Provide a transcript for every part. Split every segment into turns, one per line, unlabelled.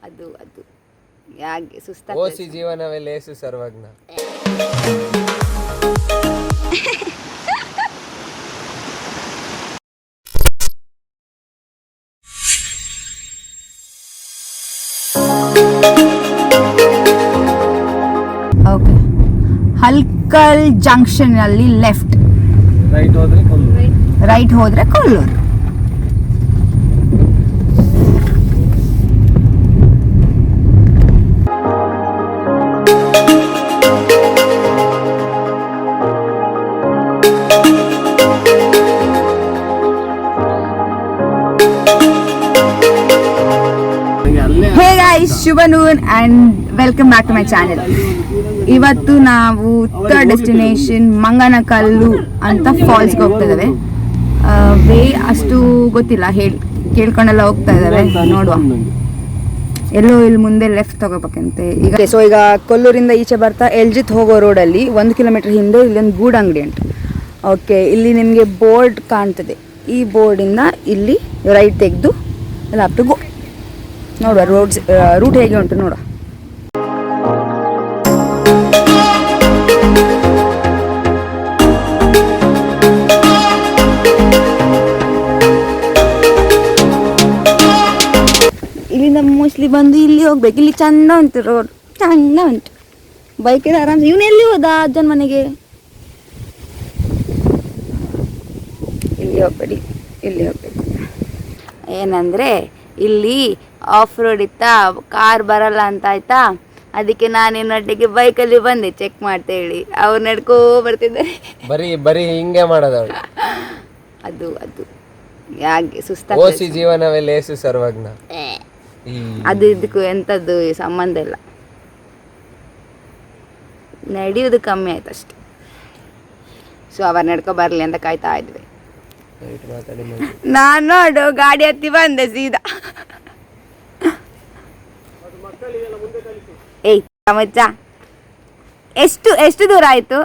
ಅದು ಅದು ಯಾಕೆ ಸುಸ್ತಾಗ್ತದೆ.
ಓಸಿ ಜೀವನವೇ ಲೇಸು ಸರ್ವಜ್ಞ.
ಓಕೆ, ಹಲ್ಕಲ್ ಜಂಕ್ಷನ್ ಅಲ್ಲಿ ಲೆಫ್ಟ್, ರೈಟ್ ಹೋದ್ರೆ Kollur. Hey guys, Shubhanur and welcome back to my channel. ಇವತ್ತು ನಾವು ಥರ್ಡ್ ಡೆಸ್ಟಿನೇಷನ್ ಮಂಗನಕಲ್ಲು ಅಂತ ಫಾಲ್ಸ್ಗೆ ಹೋಗ್ತಾ ಇದ್ದೇವೆ. ವೇ ಅಷ್ಟು ಗೊತ್ತಿಲ್ಲ, ಕೇಳ್ಕೊಂಡೆಲ್ಲ ಹೋಗ್ತಾ ಇದ್ದೇವೆ. ನೋಡುವ, ಎಲ್ಲೋ ಇಲ್ಲಿ ಮುಂದೆ ಲೆಫ್ಟ್ ತಗೋಬೇಕಂತೆ ಈಗ. ಸೊ ಈಗ ಕೊಲ್ಲೂರಿಂದ ಈಚೆ ಬರ್ತಾ ಎಲ್ಜಿತ್ ಹೋಗೋ ರೋಡಲ್ಲಿ 1 ಕಿಲೋಮೀಟರ್ ಹಿಂದೆ ಇಲ್ಲೊಂದು ಗೂಡಂಗಡಿ ಉಂಟು. ಓಕೆ, ಇಲ್ಲಿ ನಿಮಗೆ ಬೋರ್ಡ್ ಕಾಣ್ತದೆ. ಈ ಬೋರ್ಡಿಂದ ಇಲ್ಲಿ ರೈಟ್ ತೆಗೆದು ಎಲ್ಲ ಅಪ್ ಟು ಗೋ. ನೋಡುವ ರೂಟ್ ಹೇಗೆ ಉಂಟು ನೋಡುವ. ಇಲ್ಲಿಂದ ಮೋಸ್ಟ್ಲಿ ಬಂದು ಇಲ್ಲಿ ಹೋಗ್ಬೇಕು. ಇಲ್ಲಿ ಚಂದ ಉಂಟು, ರೋಡ್ ಚಂದ ಉಂಟು, ಬೈಕಿಗೆ ಆರಾಮ್ಸೆ. ಇವನು ಎಲ್ಲಿ ಹೋದ ಅಜ್ಜನ ಮನೆಗೆ? ಇಲ್ಲಿ ಹೋಗ್ಬೇಡಿ, ಇಲ್ಲಿ ಹೋಗ್ಬೇಕು. ಏನಂದರೆ ಇಲ್ಲಿ ಆಫ್ ರೋಡ್ ಇತ್ತಾ, ಕಾರ್ ಬರಲ್ಲ ಅಂತ ಆಯ್ತಾ, ಅದಕ್ಕೆ ನಾನಿನ್ನೊಟ್ಟಿಗೆ ಬೈಕಲ್ಲಿ ಬಂದೆ ಚೆಕ್ ಮಾಡ್ತಾ ಹೇಳಿ. ಅವ್ರು ನಡ್ಕೋ ಬರ್ತಿದ್ದಾರೆ.
ಬರೀ ಹಿಂಗೆ ಮಾಡೋದವಳು.
ಅದು ಅದು ಯಾಕೆ ಸುಸ್ತಾಗ್ತದೆ.
ಓಸಿ ಜೀವನವೇ ಲೇಸು ಸರ್ವಜ್ಞ.
ಅದು ಇದಕ್ಕೂ ಎಂಥದ್ದು ಸಂಬಂಧ ಇಲ್ಲ, ನಡೆಯೋದು ಕಮ್ಮಿ ಆಯ್ತು ಅಷ್ಟೆ. ಸೊ ಅವ್ರು ನಡ್ಕೊ ಬರಲಿ ಅಂತ ಕಾಯ್ತಾ ಇದ್ವಿ. ನಾನು ನೋಡು ಗಾಡಿ ಹತ್ತಿ ಬಂದೆ ಸೀದಾ. ಏಯ್ ಮಚ್ಚ, ಎಷ್ಟು ದೂರ ಆಯಿತು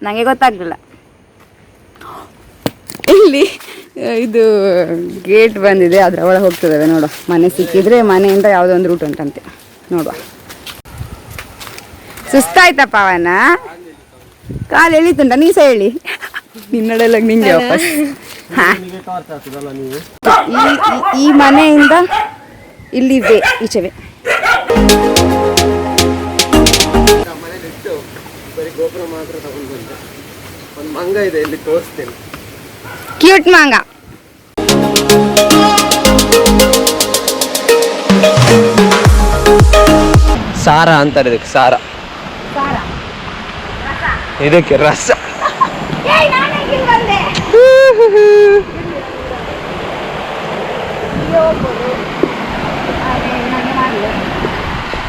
ನನಗೆ ಗೊತ್ತಾಗಲಿಲ್ಲ. ಇಲ್ಲಿ ಇದು ಗೇಟ್ ಬಂದಿದೆ, ಅದರ ಒಳಗೆ ಹೋಗ್ತಿದ್ದೇವೆ. ನೋಡುವ, ಮನೆ ಸಿಕ್ಕಿದ್ರೆ ಮನೆಯಿಂದ ಯಾವುದೋ ಒಂದು ರೂಟ್ ಉಂಟಂತೆ. ನೋಡುವ. ಸುಸ್ತಾಯ್ತಪ್ಪ ಅವನ ಕಾಲು ಎಳಿತುಂಟ, ನೀ ಸಹ ಹೇಳಿ. ನಿನ್ನಡೆಲ್ಲ ನಿಂಗೆ ವಾಪಸ್. ಈ ಮನೆಯಿಂದ ಇಲ್ಲಿ ಈಚೆವೆ.
ಗೋಪುರ ಮಾತ್ರ ತಗೊಂಡು ಬಂದೆ. ಒಂದು ಮಂಗ ಇದೆ ಇಲ್ಲಿ, ತೋರಿಸ್ತೇನೆ.
ಕ್ಯೂಟ್ ಮಂಗ.
ಸಾರ ಅಂತಾರೆ ಇದಕ್ಕೆ, ಸಾರ. ಇದಕ್ಕೆ ರಸ.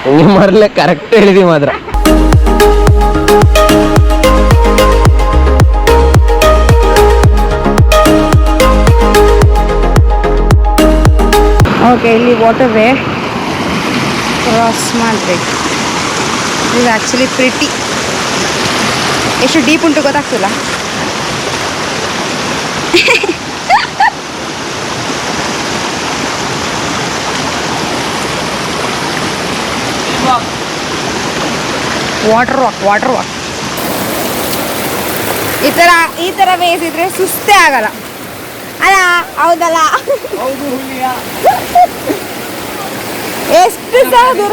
ಹಿಂಗೆ ಮರಲೆ ಕರೆಕ್ಟ್ ಹೇಳಿದಿ ಮಾತ್ರ.
ಓಕೆ, ಇಲ್ಲಿ ವಾಟರ್ ವೇ ಕ್ರಾಸ್ ಮಾಡಬೇಕು. ಇದು ಆ್ಯಕ್ಚುಲಿ ಪ್ರಿಟಿ. ಎಷ್ಟು ಡೀಪ್ ಉಂಟು ಗೊತ್ತಾಗ್ತಿಲ್ಲ. ವಾಟರ್ ವಾಕ್ ಈ ಥರ ವೇಸ್ ಇದ್ರೆ ಸುಸ್ತೇ ಆಗಲ್ಲ ಅಲ್ಲ? ಹೌದಲ್ಲ? ಎಷ್ಟು ಸಹ ದೂರ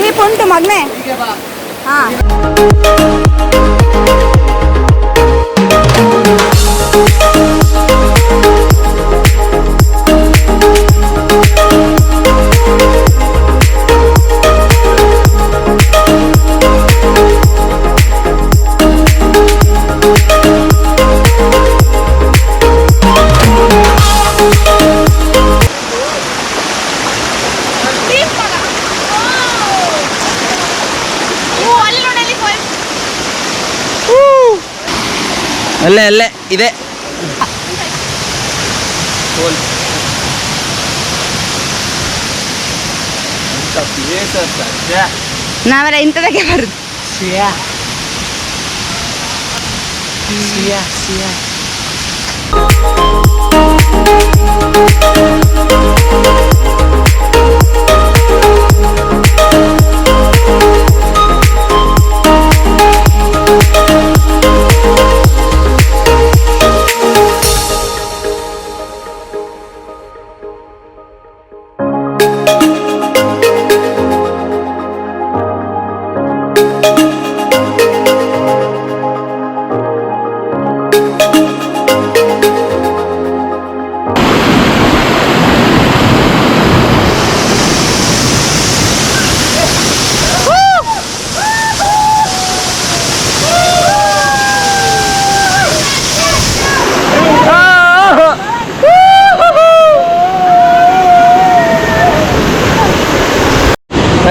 ಡೀಪ್ ಉಂಟು ಮಗ್ನೆ. ಹಾಂ,
ಅಲ್ಲೇ ಇದೆ.
ನಾವೆಲ್ಲ ಇಂಥದಕ್ಕೆ ಬರುದು.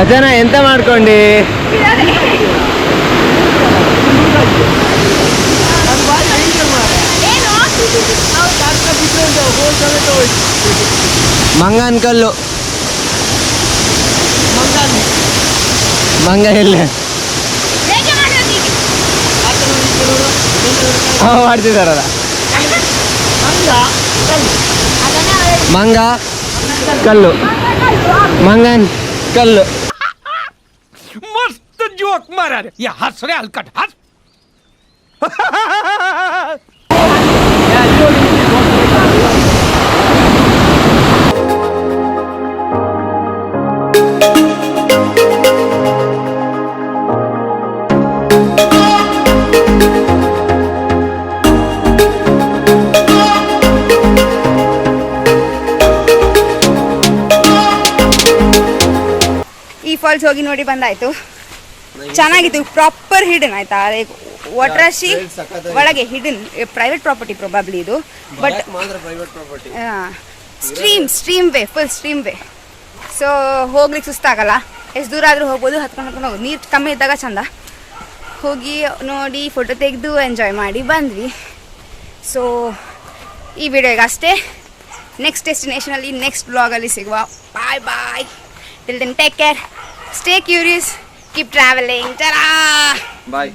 ರಚನಾ ಎಂತ ಮಾಡ್ಕೊಂಡಿ? ಮಂಗನಕಲ್ಲು ಮಂಗ ಇಲ್ಲ ಮಾಡ್ತಿದಾರಲ್ಲ ಮಂಗ ಕಲ್ಲು ಮಂಗನ್ ಕಲ್ಲು.
मस्त जोक मारा रे या हंस रे हलकट हंस
ಈ ಫಾಲ್ಸ್ ಹೋಗಿ ನೋಡಿ ಬಂದಾಯ್ತು. ಚೆನ್ನಾಗಿತ್ತು, ಪ್ರಾಪರ್ ಹಿಡನ್ ಆಯ್ತಾ, ಲೈಕ್ ವಾಟರಾಶಿ ಒಳಗೆ ಹಿಡನ್ ಪ್ರೈವೇಟ್ ಪ್ರಾಪರ್ಟಿ ಪ್ರೊಬಬ್ಲಿ ಇದು, but stream way, full stream way. So ಹೋಗ್ಲಿಕ್ಕೆ ಸುಸ್ತಾಗಲ್ಲ, ಎಷ್ಟು ದೂರ ಆದರೂ ಹೋಗ್ಬೋದು, ಹತ್ಕೊಂಡು ಹೋಗೋದು. ನೀರು ಕಮ್ಮಿ ಇದ್ದಾಗ ಚಂದ. ಹೋಗಿ ನೋಡಿ ಫೋಟೋ ತೆಗೆದು ಎಂಜಾಯ್ ಮಾಡಿ ಬಂದ್ವಿ. ಸೊ ಈ ವಿಡಿಯೋಗೆ ಅಷ್ಟೇ. ನೆಕ್ಸ್ಟ್ ಡೆಸ್ಟಿನೇಷನಲ್ಲಿ ನೆಕ್ಸ್ಟ್ ಬ್ಲಾಗಲ್ಲಿ ಸಿಗುವ. ಬಾಯ್ ಬಾಯ್. Till then, take care. Stay curious. Keep traveling. Ta-da!
Bye.